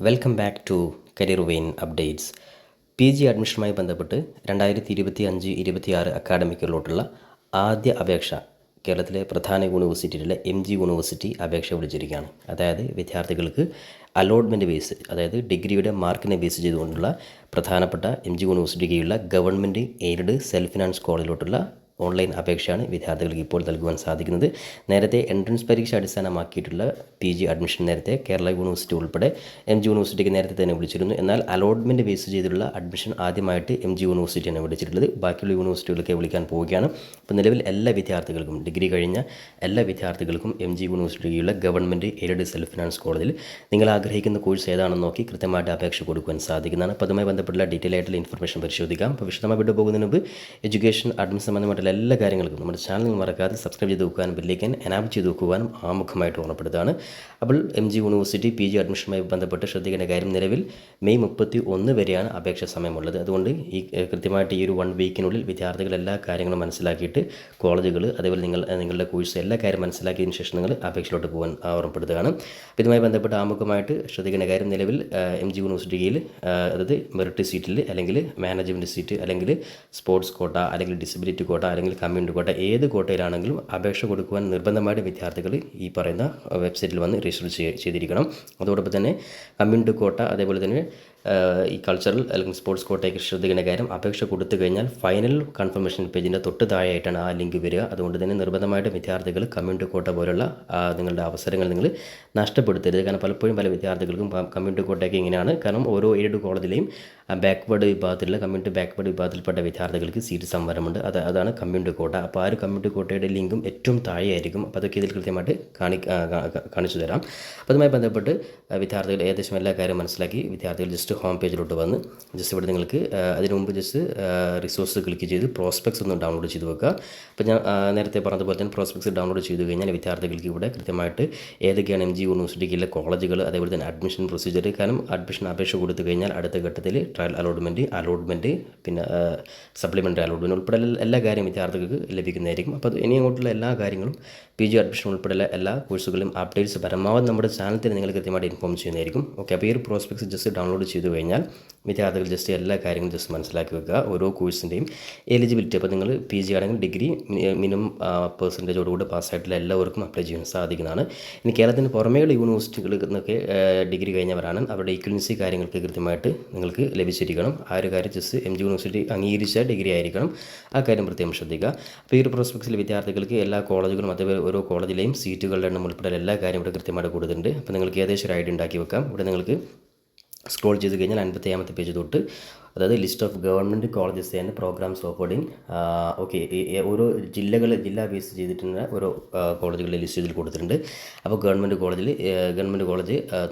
Welcome back to career vein updates. G അഡ്മിഷനുമായി ബന്ധപ്പെട്ട് 2025-26 അക്കാഡമിക്കിലോട്ടുള്ള ആദ്യ അപേക്ഷ കേരളത്തിലെ പ്രധാന യൂണിവേഴ്സിറ്റിയിലെ ജി യൂണിവേഴ്സിറ്റി അപേക്ഷ വിളിച്ചിരിക്കുകയാണ്. അതായത് വിദ്യാർത്ഥികൾക്ക് അലോട്ട്മെൻറ്റ് ബേസ്, അതായത് ഡിഗ്രിയുടെ മാർക്കിനെ ബേസ് ചെയ്തുകൊണ്ടുള്ള പ്രധാനപ്പെട്ട ജി യൂണിവേഴ്സിറ്റി കീഴിലുള്ള ഗവൺമെൻറ് എയ്ഡഡ് സെൽഫ് ഫിനാൻസ് കോളേജിലോട്ടുള്ള ഓൺലൈൻ അപേക്ഷയാണ് വിദ്യാർത്ഥികൾക്ക് ഇപ്പോൾ നൽകുവാൻ സാധിക്കുന്നത്. നേരത്തെ എൻട്രൻസ് പരീക്ഷ അടിസ്ഥാനമാക്കിയിട്ടുള്ള ജി അഡ്മിഷൻ നേരത്തെ കേരള യൂണിവേഴ്സിറ്റി ഉൾപ്പെടെ ജി യൂണിവേഴ്സിറ്റിക്ക് നേരത്തെ തന്നെ വിളിച്ചിരുന്നു. എന്നാൽ അലോട്ട്മെൻറ്റ് ബേസ് ചെയ്തിട്ടുള്ള അഡ്മിഷൻ ആദ്യമായിട്ട് ജി യൂണിവേഴ്സിറ്റിയാണ് വിളിച്ചിട്ടുള്ളത്. ബാക്കിയുള്ള യൂണിവേഴ്സിറ്റികളൊക്കെ വിളിക്കാൻ പോവുകയാണ്. അപ്പോൾ നിലവിൽ എല്ലാ വിദ്യാർത്ഥികൾക്കും, ഡിഗ്രി കഴിഞ്ഞ എല്ലാ വിദ്യാർത്ഥികൾക്കും ജി യൂണിവേഴ്സിറ്റിയിലുള്ള ഗവൺമെൻറ് എയ്ഡഡ് സെൽഫ് ഫിനാൻസ് കോളേജിൽ നിങ്ങൾ ആഗ്രഹിക്കുന്ന കോഴ്സ് ഏതാണെന്ന് നോക്കി കൃത്യമായിട്ട് അപേക്ഷ കൊടുക്കുവാൻ സാധിക്കുന്നതാണ്. അപ്പോൾ അതുമായി ബന്ധപ്പെട്ടുള്ള ഡീറ്റെയിൽ ആയിട്ടുള്ള ഇൻഫർമേഷൻ പരിശോധിക്കാം. അപ്പോൾ വിശദമായി വിട്ടു പോകുന്നതിന് മുമ്പ് എഡ്യൂക്കേഷൻ അഡ്മിഷൻ സംബന്ധമായിട്ടുള്ള എല്ലാ കാര്യങ്ങൾക്കും നമ്മുടെ ചാനൽ മറക്കാതെ സബ്സ്ക്രൈബ് ചെയ്ത് വെക്കുവാനും ബെല്ലൈക്കൻ എനാബിൾ ചെയ്ത് വെക്കുവാനും ആമുഖമായിട്ട് ഓർമ്മപ്പെടുത്തുകയാണ്. അപ്പോൾ ജി യൂണിവേഴ്സിറ്റി ജി അഡ്മിഷനുമായി ബന്ധപ്പെട്ട് ശ്രദ്ധിക്കേണ്ട കാര്യം, നിലവിൽ മെയ് 31 വരെയാണ് അപേക്ഷ സമയമുള്ളത്. അതുകൊണ്ട് കൃത്യമായിട്ട് ഈ ഒരു 1 വീക്കിനുള്ളിൽ വിദ്യാർത്ഥികൾ എല്ലാ കാര്യങ്ങളും മനസ്സിലാക്കിയിട്ട് കോളേജുകൾ, അതേപോലെ നിങ്ങളുടെ കോഴ്സ് എല്ലാ കാര്യം മനസ്സിലാക്കിയതിന് ശേഷം നിങ്ങൾ അപേക്ഷയിലോട്ട് പോകാൻ ഓർമ്മപ്പെടുത്തുകയാണ്. അപ്പോൾ ഇതുമായി ബന്ധപ്പെട്ട് ആമുഖമായിട്ട് ശ്രദ്ധിക്കേണ്ട കാര്യം, നിലവിൽ ജി യൂണിവേഴ്സിറ്റിയിൽ അതായത് മെറിറ്റ് സീറ്റിൽ, അല്ലെങ്കിൽ മാനേജ്മെൻറ്റ് സീറ്റ്, അല്ലെങ്കിൽ സ്പോർട്സ് കോട്ട, അല്ലെങ്കിൽ ഡിസബിലിറ്റി കോട്ട, അല്ലെങ്കിൽ കമ്മ്യൂണിറ്റി കോട്ട, ഏത് കോട്ടയിലാണെങ്കിലും അപേക്ഷ കൊടുക്കുവാൻ നിർബന്ധമായിട്ട് വിദ്യാർത്ഥികൾ ഈ പറയുന്ന വെബ്സൈറ്റിൽ വന്ന് രജിസ്റ്റർ ചെയ്തിരിക്കണം. അതോടൊപ്പം തന്നെ കമ്മ്യൂണിറ്റി കോട്ട, അതേപോലെ തന്നെ ഈ കൾച്ചറൽ അല്ലെങ്കിൽ സ്പോർട്സ് കോട്ടയ്ക്ക് ശ്രദ്ധിക്കേണ്ട കാര്യം, അപേക്ഷ കൊടുത്തു കഴിഞ്ഞാൽ ഫൈനൽ കൺഫർമേഷൻ പേജിൻ്റെ തൊട്ട് താഴെയായിട്ടാണ് ആ ലിങ്ക് വരിക. അതുകൊണ്ട് തന്നെ നിർബന്ധമായിട്ട് വിദ്യാർത്ഥികൾ കമ്മ്യൂണിറ്റി കോട്ട പോലുള്ള നിങ്ങളുടെ അവസരങ്ങൾ നിങ്ങൾ നഷ്ടപ്പെടുത്തരുത്. കാരണം പലപ്പോഴും പല വിദ്യാർത്ഥികൾക്കും കമ്മ്യൂണിറ്റി കോട്ടയ്ക്ക് ഇങ്ങനെയാണ്. കാരണം ഓരോ എയ്ഡഡ് കോളേജിലെയും ബാക്ക്വേർഡ് വിഭാഗത്തിലുള്ള കമ്മ്യൂണിറ്റി ബാക്ക്വേർഡ് വിഭാഗത്തിൽപ്പെട്ട വിദ്യാർത്ഥികൾക്ക് സീറ്റ് സംവരണമുണ്ട്. അതാണ് കമ്മ്യൂണിറ്റി കോട്ട. അപ്പോൾ ആ ഒരു കമ്മ്യൂണിറ്റി കോട്ടയുടെ ലിങ്കും ഏറ്റവും താഴെയായിരിക്കും. അപ്പോൾ അതൊക്കെ ഇതിൽ കൃത്യമായിട്ട് കാണിച്ചു തരാം. അപ്പോൾ അതുമായി ബന്ധപ്പെട്ട് വിദ്യാർത്ഥികൾ ഏകദേശം എല്ലാ കാര്യം മനസ്സിലാക്കി വിദ്യാർത്ഥികൾ ജസ്റ്റ് ഹോം പേജിലോട്ട് വന്ന് ജസ്റ്റ് ഇവിടെ നിങ്ങൾക്ക് അതിനു മുമ്പ് ജസ്റ്റ് റിസോഴ്സ് ക്ലിക്ക് ചെയ്ത് പ്രോസ്പെക്ട്സ് ഒന്ന് ഡൗൺലോഡ് ചെയ്ത് വെക്കുക. അപ്പോൾ ഞാൻ നേരത്തെ പറഞ്ഞതുപോലെ തന്നെ പ്രോസ്പെക്ട്സ് ഡൗൺലോഡ് ചെയ്ത് കഴിഞ്ഞാൽ വിദ്യാർത്ഥികൾക്ക് ഇവിടെ കൃത്യമായിട്ട് ഏതൊക്കെയാണ് ജി യൂണിവേഴ്സിറ്റിയിലെ കോളേജുകൾ, അതേപോലെ തന്നെ അഡ്മിഷൻ പ്രൊസീജിയർ, കാരണം അഡ്മിഷൻ അപേക്ഷ കൊടുത്തു കഴിഞ്ഞാൽ അടുത്ത ഘട്ടത്തിൽ ട്രയൽ അലോട്ട്മെൻറ്റ്, പിന്നെ സപ്ലിമെൻ്ററി അലോട്ട്മെൻറ്റ് ഉൾപ്പെടെ എല്ലാ കാര്യം വിദ്യാർത്ഥികൾക്ക് ലഭിക്കുന്നതായിരിക്കും. അപ്പോൾ ഇനി അങ്ങോട്ടുള്ള എല്ലാ കാര്യങ്ങളും ജി അഡ്മിഷൻ ഉൾപ്പെടെയുള്ള എല്ലാ കോഴ്സുകളും അപ്ഡേറ്റ്സ് പരമാവധി നമ്മുടെ ചാനലിൽ തന്നെ നിങ്ങൾ കൃത്യമായിട്ട് ഇൻഫോം ചെയ്യുന്നതായിരിക്കും. ഓക്കെ, അപ്പോൾ ഈ ഒരു പ്രോസ്പെക്ട്സ് ജസ്റ്റ് ഡൗൺലോഡ് ചെയ്തു കഴിഞ്ഞാൽ വിദ്യാർത്ഥികൾ ജസ്റ്റ് എല്ലാ കാര്യങ്ങളും ജസ്റ്റ് മനസ്സിലാക്കി വെക്കുക. ഓരോ കോഴ്സിൻ്റെയും എലിജിബിലിറ്റി, അപ്പോൾ നിങ്ങൾ ജി ആണെങ്കിൽ ഡിഗ്രി മിനിമം പെർസെൻറ്റേജോടുകൂടി പാസ്സായിട്ടുള്ള എല്ലാവർക്കും അപ്ലൈ ചെയ്യാൻ സാധിക്കുന്നതാണ്. ഇനി കേരളത്തിന് പുറമേയുള്ള യൂണിവേഴ്സിറ്റികളിൽ നിന്നൊക്കെ ഡിഗ്രി കഴിഞ്ഞവരാണ്, അവരുടെ ഈക്വലൻസി കാര്യങ്ങൾക്ക് കൃത്യമായിട്ട് നിങ്ങൾക്ക് ലഭിച്ചിരിക്കണം. ആ ഒരു കാര്യം ജസ്റ്റ് ജി യൂണിവേഴ്സിറ്റി അംഗീകരിച്ച ഡിഗ്രി ആയിരിക്കണം. ആ കാര്യം പ്രത്യേകം ശ്രദ്ധിക്കുക. അപ്പോൾ ഈ ഒരു പ്രോസ്പെക്ട്സിൽ വിദ്യാർത്ഥികൾക്ക് എല്ലാ കോളേജുകളും, അതേപോലെ ഓരോ കോളേജിലെയും സീറ്റുകളുടെ എണ്ണം ഉൾപ്പെടെ എല്ലാ കാര്യം ഇവിടെ കൃത്യമായിട്ട് കൊടുത്തിട്ടുണ്ട്. അപ്പോൾ നിങ്ങൾക്ക് ഏകദേശം ഒരു ഐഡിയ ഉണ്ടാക്കി വെക്കാം. ഇവിടെ നിങ്ങൾക്ക് സ്ക്രോൾ ചെയ്ത് കഴിഞ്ഞാൽ 57ാമത്തെ പേജ് തൊട്ട്, അതായത് list of government colleges and programmes offered. Okay, ഓരോ ജില്ലാ ബേസ് ചെയ്തിട്ടുള്ള ഓരോ കോളേജുകളുടെ ലിസ്റ്റ് ഇതിൽ കൊടുത്തിട്ടുണ്ട്. അപ്പോൾ ഗവൺമെൻറ് കോളേജ്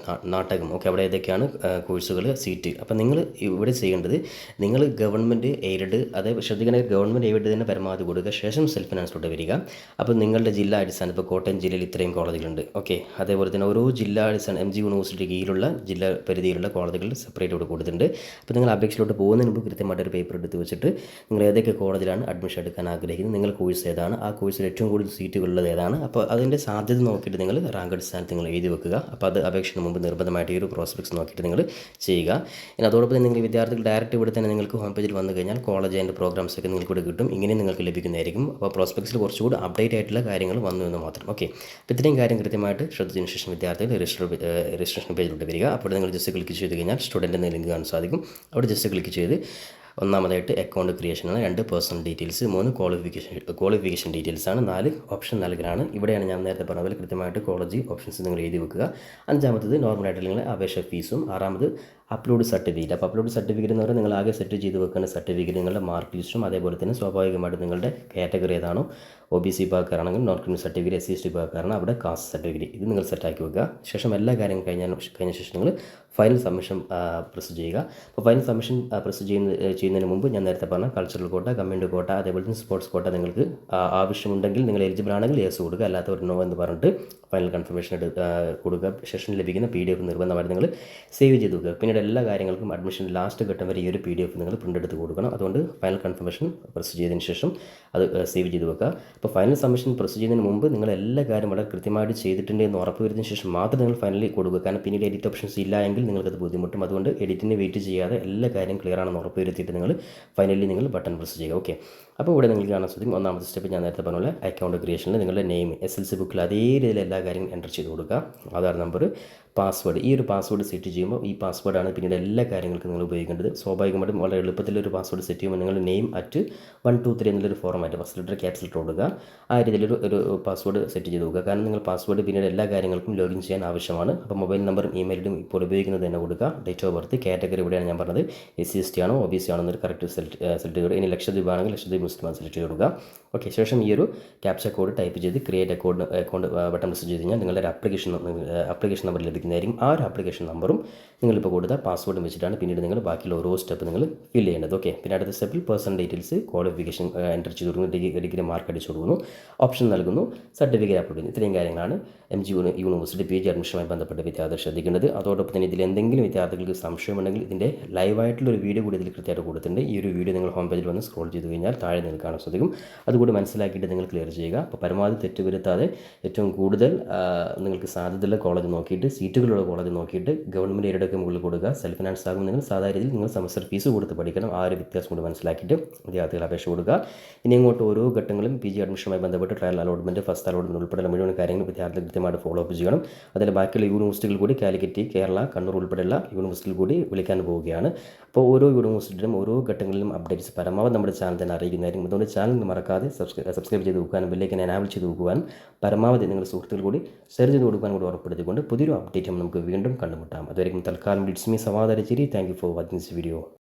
നാട്ടകം, ഓക്കെ, അവിടെ ഏതൊക്കെയാണ് കോഴ്സുകൾ, സീറ്റ്. അപ്പോൾ നിങ്ങൾ ഇവിടെ ചെയ്യേണ്ടത്, നിങ്ങൾ ഗവൺമെൻറ് എയ്ഡഡ്, അതായത് ശ്രദ്ധിക്കേണ്ട ഗവൺമെൻറ് എയ്ഡഡ് തന്നെ പരമാവധി കൊടുക്കുക. ശേഷം സെൽഫ് ഫിനാൻസിലോട്ട് വരിക. അപ്പോൾ നിങ്ങളുടെ ജില്ലാ അടിസ്ഥാനം, ഇപ്പോൾ കോട്ടയം ജില്ലയിൽ ഇത്രയും കോളേജുകളുണ്ട്. ഓക്കെ, അതേപോലെ തന്നെ ഓരോ ജില്ലാ അടിസ്ഥാനം ജി യൂണിവേഴ്സിറ്റി കീഴിലുള്ള ജില്ലാ പരിധിയിലുള്ള കോളേജുകൾ സെപ്പറേറ്റ് ഇവിടെ കൊടുത്തിട്ടുണ്ട്. അപ്പോൾ നിങ്ങൾ അപേക്ഷയിലോട്ട് പോകുന്നതിന് മുമ്പ് കൃത്യമായിട്ടൊരു പേപ്പർ എടുത്ത് വെച്ചിട്ട് നിങ്ങൾ ഏതൊക്കെ കോളേജിലാണ് അഡ്മിഷൻ എടുക്കാൻ ആഗ്രഹിക്കുന്നത്, നിങ്ങൾ കോഴ്സ് ഏതാണ്, ആ കോഴ്സിൽ ഏറ്റവും കൂടുതൽ സീറ്റുകളുള്ളത് ഏതാണ്, അപ്പോൾ അതിൻ്റെ സാധ്യത നോക്കിയിട്ട് നിങ്ങൾ റാങ്ക് അടിസ്ഥാനത്ത് നിങ്ങൾ എഴുതി വെക്കുക. അപ്പോൾ അത് അപേക്ഷയ്ക്ക് മുമ്പ് നിർബന്ധമായിട്ട് ഈ ഒരു പ്രോസ്പെക്ട്സ് നോക്കിയിട്ട് നിങ്ങൾ ചെയ്യുക. ഇനി അതോടൊപ്പം തന്നെ നിങ്ങൾ വിദ്യാർത്ഥികൾ ഡയറക്റ്റ് ഇവിടെ തന്നെ നിങ്ങൾക്ക് ഹോം പേജിൽ വന്നു കഴിഞ്ഞാൽ കോളേജ് ആൻഡ് പ്രോഗ്രാംസ് ഒക്കെ നിങ്ങൾക്ക് ഇവിടെ കിട്ടും. ഇങ്ങനെ നിങ്ങൾക്ക് ലഭിക്കുന്നതായിരിക്കും. അപ്പോൾ പ്രോസ്പെക്ട്സിൽ കുറച്ചുകൂടി അപ്ഡേറ്റ് ആയിട്ടുള്ള കാര്യങ്ങൾ വന്നു എന്ന് മാത്രം. ഓക്കെ, അപ്പോൾ ഇത്രയും കാര്യം കൃത്യമായിട്ട് ശ്രദ്ധിച്ചതിന് ശേഷം വിദ്യാർത്ഥികൾ രജിസ്ട്രേഷൻ പേജിലോട്ട് വരിക. അപ്പോൾ നിങ്ങൾ ജസ്റ്റ് ക്ലിക്ക് ചെയ്ത് കഴിഞ്ഞാൽ സ്റ്റുഡൻറ്റ് എന്ന ലിങ്ക് കാണാൻ സാധിക്കും. അവിടെ ജസ്റ്റ് ക്ലിക്ക് ചെയ്ത് ഒന്നാമതായിട്ട് അക്കൗണ്ട് ക്രിയേഷനാണ്, 2 പേഴ്സണൽ ഡീറ്റെയിൽസ്, 3 ക്വാളിഫിക്കേഷൻ ഡീറ്റെയിൽസാണ്, 4 ഓപ്ഷൻ നൽകലാണ്. ഇവിടെയാണ് ഞാൻ നേരത്തെ പറഞ്ഞ പോലെ കൃത്യമായിട്ട് കോളേജ് ഓപ്ഷൻസ് നിങ്ങൾ എഴുതി വെക്കുക. 5ാമത്തത് നോർമലായിട്ട് നിങ്ങൾ അപേക്ഷ ഫീസും. 6ാമത് അപ്ലോഡ് സർട്ടിഫിക്കറ്റ്. അപ്പോൾ അപ്ലോഡ് സർട്ടിഫിക്കറ്റ് എന്ന് പറഞ്ഞാൽ നിങ്ങൾ ആകെ സെറ്റ് ചെയ്ത് വെക്കുന്ന സർട്ടിഫിക്കറ്റ്, നിങ്ങളുടെ മാർക്ക് ലിസ്റ്റും, അതേപോലെ തന്നെ സ്വാഭാവികമായിട്ട് നിങ്ങളുടെ കാറ്റഗറി ഏതാണോ, OBC വിഭാഗക്കാരാണെങ്കിൽ non criminal certificate, SC ST വിഭാഗക്കാരാണ് അവിടെ കാസ്റ്റ് സർട്ടിഫിക്കറ്റ്, ഇത് നിങ്ങൾ സെറ്റാക്കി വെക്കുക. ശേഷം എല്ലാ കാര്യങ്ങളും കഴിഞ്ഞ ശേഷം നിങ്ങൾ ഫൈനൽ സബ്മിഷൻ പ്രസ് ചെയ്യുക. അപ്പോൾ ഫൈനൽ സബ്മിഷൻ പ്രസ് ചെയ്യുന്നതിന് മുമ്പ് ഞാൻ നേരത്തെ പറഞ്ഞ കൾച്ചറൽ കോട്ട, കമ്മ്യൂണിറ്റി കോട്ട, അതേപോലെ തന്നെ സ്പോർട്സ് കോട്ട നിങ്ങൾക്ക് ആവശ്യമുണ്ടെങ്കിൽ, നിങ്ങൾ എലിജിബിൾ ആണെങ്കിൽ യെസ് കൊടുക്കുക, അല്ലാത്തവർ നോ എന്ന് പറഞ്ഞിട്ട് ഫൈനൽ കൺഫർമേഷൻ കൊടുക്കുക. ശേഷം ലഭിക്കുന്ന PDF നിർബന്ധമായിട്ട് നിങ്ങൾ സേവ് ചെയ്ത് വെക്കുക. പിന്നീട് എല്ലാ കാര്യങ്ങൾക്കും അഡ്മിഷൻ ലാസ്റ്റ് ഘട്ടം വരെ ഈ ഒരു PDF നിങ്ങൾ പ്രിൻ്റ് എടുത്ത് കൊടുക്കണം. അതുകൊണ്ട് ഫൈനൽ കൺഫർമേഷൻ പ്രസ് ചെയ്തതിന് ശേഷം അത് സേവ് ചെയ്ത് വെക്കുക. അപ്പോൾ ഫൈനൽ സബ്മിഷൻ പ്രസ് ചെയ്യുന്നതിന് മുമ്പ് നിങ്ങൾ എല്ലാ കാര്യം വളരെ കൃത്യമായിട്ട് ചെയ്തിട്ടുണ്ട് എന്ന് ഉറപ്പ് വരുന്നതിന് ശേഷം മാത്രം നിങ്ങൾ ഫൈനലി കൊടുക്കുക. കാരണം പിന്നീട് എഡിറ്റ് ഓപ്ഷൻസ് ഇല്ല എങ്കിൽ നിങ്ങൾക്കത് ബുദ്ധിമുട്ടും. അതുകൊണ്ട് എഡിറ്റിന് വെയിറ്റ് ചെയ്യാതെ എല്ലാ കാര്യം ക്ലിയർ ആണെന്ന് ഉറപ്പ് വരുത്തിയിട്ട് നിങ്ങൾ ഫൈനലി നിങ്ങൾ ബട്ടൺ പ്രസ് ചെയ്യുക. ഓക്കെ, അപ്പോൾ ഇവിടെ നിങ്ങൾക്ക് കാണാൻ സാധിക്കും. ഒന്നാമത്തെ സ്റ്റെപ്പ് ഞാൻ നേരത്തെ പറഞ്ഞ പോലെ അക്കൗണ്ട് ക്രിയേഷനിൽ നിങ്ങളുടെ നെയിം SLC ബുക്കിൽ അതേ രീതിയിൽ എല്ലാ കാര്യങ്ങളും എൻ്റർ ചെയ്ത് കൊടുക്കുക. Aadhaar number, password. ഈ ഒരു പാസ്വേഡ് സെറ്റ് ചെയ്യുമ്പോൾ ഈ പാസ്വേഡാണ് പിന്നീട് എല്ലാ കാര്യങ്ങൾക്കും നിങ്ങൾ ഉപയോഗിക്കേണ്ടത്. സ്വാഭാവികമായിട്ടും വളരെ എളുപ്പത്തിലൊരു പാസ്വേഡ് സെറ്റ് ചെയ്യുമ്പോൾ നിങ്ങൾ നെയിം @123 എന്നുള്ളൊരു format first letter caps letter കൊടുക്കുക. ആ രീതിയിലൊരു പാസ്വേഡ് സെറ്റ് ചെയ്ത് കൊടുക്കുക. കാരണം നിങ്ങൾ പാസ്വേഡ് പിന്നീട് എല്ലാ കാര്യങ്ങൾക്കും ലോഗിൻ ചെയ്യാൻ ആവശ്യമാണ്. അപ്പോൾ മൊബൈൽ നമ്പറും ഇമെയിലും ഇപ്പോൾ ഉപയോഗിക്കുന്നത് തന്നെ കൊടുക്കുക. ഡേറ്റ് ഓഫ് ബർത്ത്, കാറ്റഗറി ഇവിടെയാണ് ഞാൻ പറഞ്ഞത് SC/ST ആണോ OBC ആണോ എന്നൊരു കറക്റ്റ് സെലക്ട് ചെയ്ത്. ഇനി ലക്ഷദ്വീപ് ആണെങ്കിൽ ലക്ഷദ്വീപ് മുസ്ലിം സെലക്ട് ചെയ്ത് കൊടുക്കുക. ഓക്കെ, ശേഷം ഈ ഒരു ക്യാപ്ച കോഡ് ടൈപ്പ് ചെയ്ത് ക്രിയേറ്റ് അക്കൗണ്ട് ബട്ടൺ പ്രസ് ചെയ്ത് കഴിഞ്ഞാൽ നിങ്ങളുടെ ഒരു ആപ്ലിക്കേഷൻ നമ്പർ ലഭിക്കുന്നതായിരിക്കും. ആ ഒരു ആപ്ലിക്കേഷൻ നമ്പറും നിങ്ങളിപ്പോൾ കൊടുത്ത പാസ്വേഡും വെച്ചിട്ടാണ് പിന്നീട് നിങ്ങൾ ബാക്കിയുള്ള ഓരോ സ്റ്റെപ്പ് നിങ്ങൾ ഫിൽ ചെയ്യേണ്ടത്. ഓക്കെ, പിന്നെ അടുത്ത സ്റ്റെപ്പിൽ പേഴ്സണൽ ഡീറ്റെയിൽസ്, ക്വാളിഫിക്കേഷൻ എൻ്റർ ചെയ്ത് കൊടുക്കുന്നു, ഡിഗ്രി മാർക്ക് അടിച്ചു കൊടുക്കുന്നു, ഓപ്ഷൻ നൽകുന്നു, സർട്ടിഫിക്കറ്റ് അപ്ലോഡ് ചെയ്യുന്നു. ഇത്രയും കാര്യങ്ങളാണ് MG യൂണിവേഴ്സിറ്റി PG അഡ്മിഷനുമായി ബന്ധപ്പെട്ട വിദ്യാർത്ഥികൾ ശ്രദ്ധിക്കേണ്ടത്. അതോടൊപ്പം തന്നെ ഇതിൽ എന്തെങ്കിലും വിദ്യാർത്ഥികൾക്ക് സംശയമുണ്ടെങ്കിൽ ഇതിൻ്റെ ലൈവായിട്ടുള്ള ഒരു വീഡിയോ കൂടി ഇതിൽ കൃത്യമായിട്ട് കൊടുത്തിട്ടുണ്ട്. ഈ ഒരു വീഡിയോ നിങ്ങൾ ഹോം പേജിൽ വന്ന് സ്ക്രോൾ ചെയ്ത് കഴിഞ്ഞാൽ താഴെ നിങ്ങൾക്ക് കാണാൻ സാധിക്കും. അതുകൂടി മനസ്സിലാക്കിയിട്ട് നിങ്ങൾ ക്ലിയർ ചെയ്യുക. അപ്പോൾ പരമാവധി തെറ്റ് വരുത്താതെ ഏറ്റവും കൂടുതൽ നിങ്ങൾക്ക് സാധ്യതയുള്ള കോളേജ് നോക്കിയിട്ട്, സീറ്റുകളുള്ള കോളേജ് നോക്കിയിട്ട് ഗവൺമെൻറ് എയ്ഡൊക്കെ മുകളിൽ കൊടുക്കുക. സെൽഫ് ഫിനാൻസ് ആകും നിങ്ങൾ സാധാരണ രീതിയിൽ നിങ്ങൾ സെമസ്റ്റർ ഫീസ് കൊടുത്ത് പഠിക്കണം. ആ ഒരു വ്യത്യാസം കൂടി മനസ്സിലാക്കിയിട്ട് വിദ്യാർത്ഥികൾ അപേക്ഷ കൊടുക്കുക. ഇനി ഇങ്ങോട്ട് ഓരോ ഘട്ടങ്ങളും PG അഡ്മിഷനുമായി ബന്ധപ്പെട്ട് ട്രയൽ അലോട്ട്മെൻറ്റ്, ഫസ്റ്റ് അലോട്ട്മെൻറ്റ് ഉൾപ്പെടെയുള്ള മുഴുവൻ കാര്യങ്ങൾ വിദ്യാർത്ഥികൾ കൃത്യമായിട്ട് ഫോളോ അപ്പ് ചെയ്യണം. അതിൽ ബാക്കിയുള്ള യൂണിവേഴ്സിറ്റികൾ കൂടി കാലിക്കറ്റ്, കേരള, കണ്ണൂർ ഉൾപ്പെടെയുള്ള യൂണിവേഴ്സിറ്റികൾ കൂടി വിളിക്കാൻ പോവുകയാണ്. അപ്പോൾ ഓരോ യൂണിവേഴ്സിറ്റിയിലും ഓരോ ഘട്ടങ്ങളിലും അപ്ഡേറ്റ്സ് പരമാവധി നമ്മുടെ ചാനൽ തന്നെ അറിയിക്കുന്നതായിരിക്കും. അതുകൊണ്ട് ചാനൽ മറക്കാതെ സബ്സ്ക്രൈബ് ചെയ്ത് വെക്കാനും ബെല്ലൈക്കൻ എനാബിൾ ചെയ്ത് വെക്കുവാനും പരമാവധി നിങ്ങളുടെ സുഹൃത്തുക്കൾ കൂടി ഷെയർ ചെയ്ത് കൊടുക്കാനും കൂടി ഉറപ്പെടുത്തിക്കൊണ്ട് പുതിയൊരു അപ്ഡേറ്റ് നമുക്ക് വീണ്ടും കണ്ടുമുട്ടാം. അതുവരെയും തൽക്കാലം it's me Savad Arichiri. Thank you for watching this video.